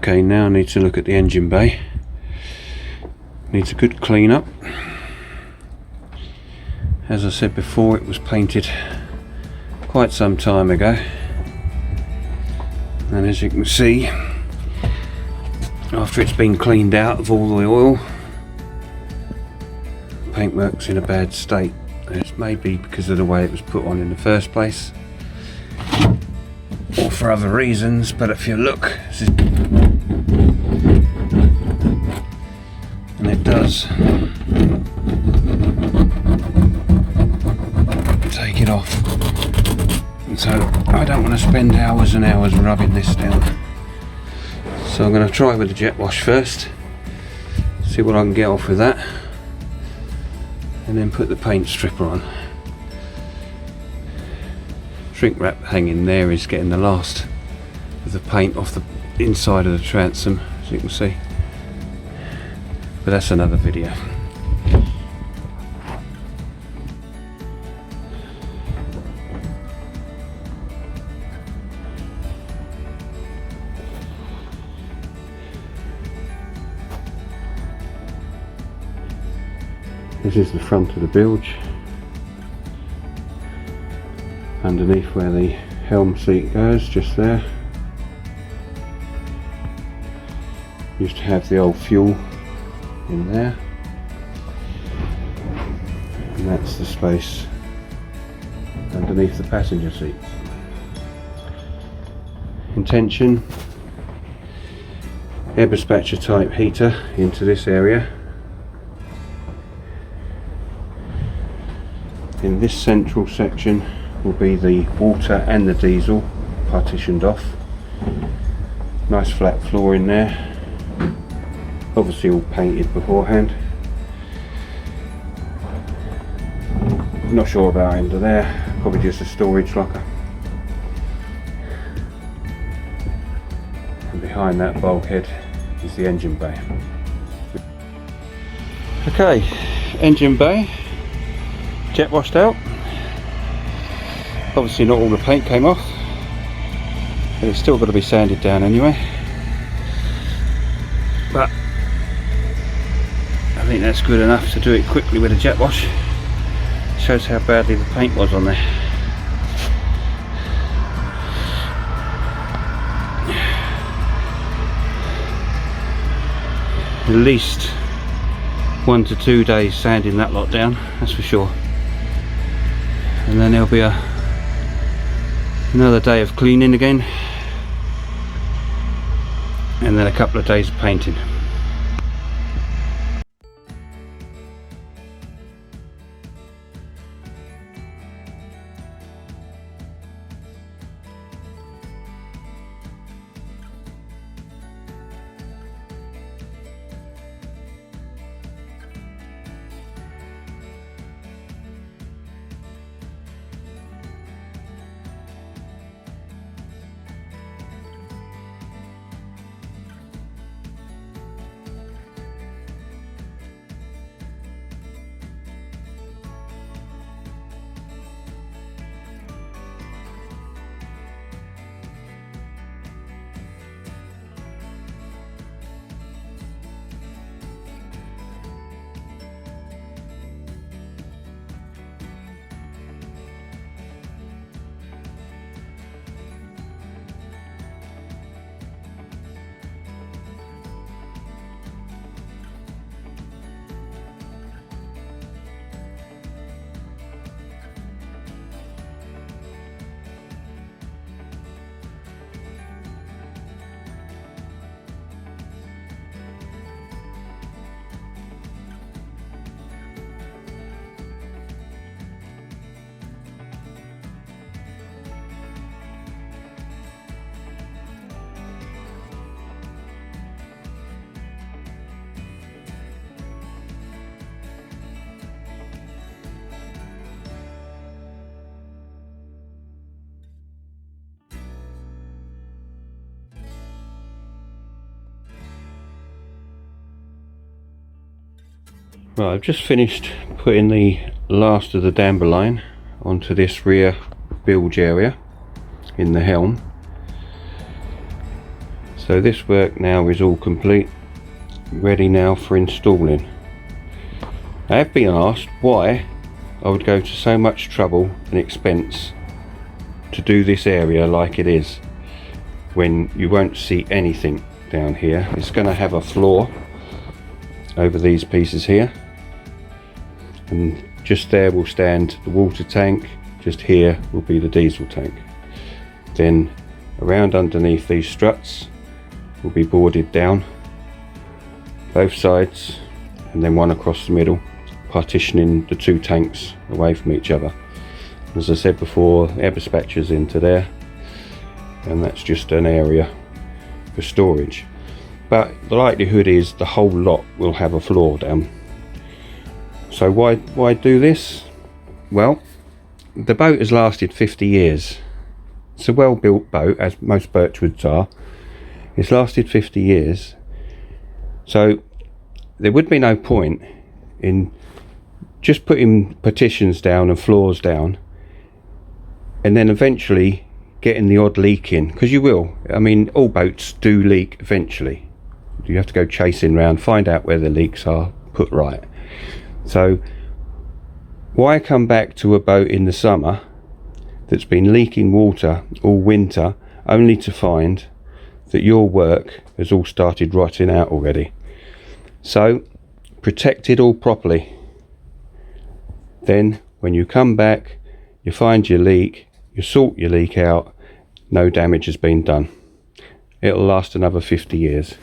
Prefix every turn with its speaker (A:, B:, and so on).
A: Okay, now I need to look at the engine bay. Needs a good clean up. As I said before, it was painted quite some time ago, and as you can see, after it's been cleaned out of all the oil, the paintwork's in a bad state. It's maybe because of the way it was put on in the first place, or for other reasons, but if you look, and it does take it off, and so I don't want to spend hours and hours rubbing this down, so I'm going to try with the jet wash first, see what I can get off with that, and then put the paint stripper on. Shrink wrap hanging there is getting the last of the paint off the inside of the transom, as you can see, but that's another video. This is the front of the bilge, underneath where the helm seat goes, just there. Used to have the old fuel in there, and that's the space underneath the passenger seat. Intention, air dispatcher type heater into this area. In this central section will be the water and the diesel partitioned off. Nice flat floor in there, obviously all painted beforehand. Not sure about under there, probably just a storage locker. And behind that bulkhead is the engine bay. Okay, engine bay, jet washed out. Obviously not all the paint came off, but it's still got to be sanded down anyway. But I think that's good enough to do it quickly with a jet wash. Shows how badly the paint was on there. At least 1 to 2 days sanding that lot down, that's for sure. And then there'll be another day of cleaning again, and then a couple of days of painting. Right, I've just finished putting the last of the Danboline onto this rear bilge area in the helm. So this work now is all complete, ready now for installing. I have been asked why I would go to so much trouble and expense to do this area like it is, when you won't see anything down here. It's going to have a floor over these pieces here, and just there will stand the water tank, just here will be the diesel tank. Then around underneath these struts will be boarded down both sides, and then one across the middle, partitioning the two tanks away from each other. As I said before, air dispatchers into there, and that's just an area for storage. But the likelihood is the whole lot will have a floor down. So why do this? Well, the boat has lasted 50 years. It's a well-built boat, as most Birchwoods are. It's lasted 50 years. So there would be no point in just putting partitions down and floors down and then eventually getting the odd leak in, because you will. I mean, all boats do leak eventually. You have to go chasing around, find out where the leaks are, put right. So why come back to a boat in the summer that's been leaking water all winter, only to find that your work has all started rotting out already? So protect it all properly. Then when you come back, you find your leak, you sort your leak out, no damage has been done. It'll last another 50 years.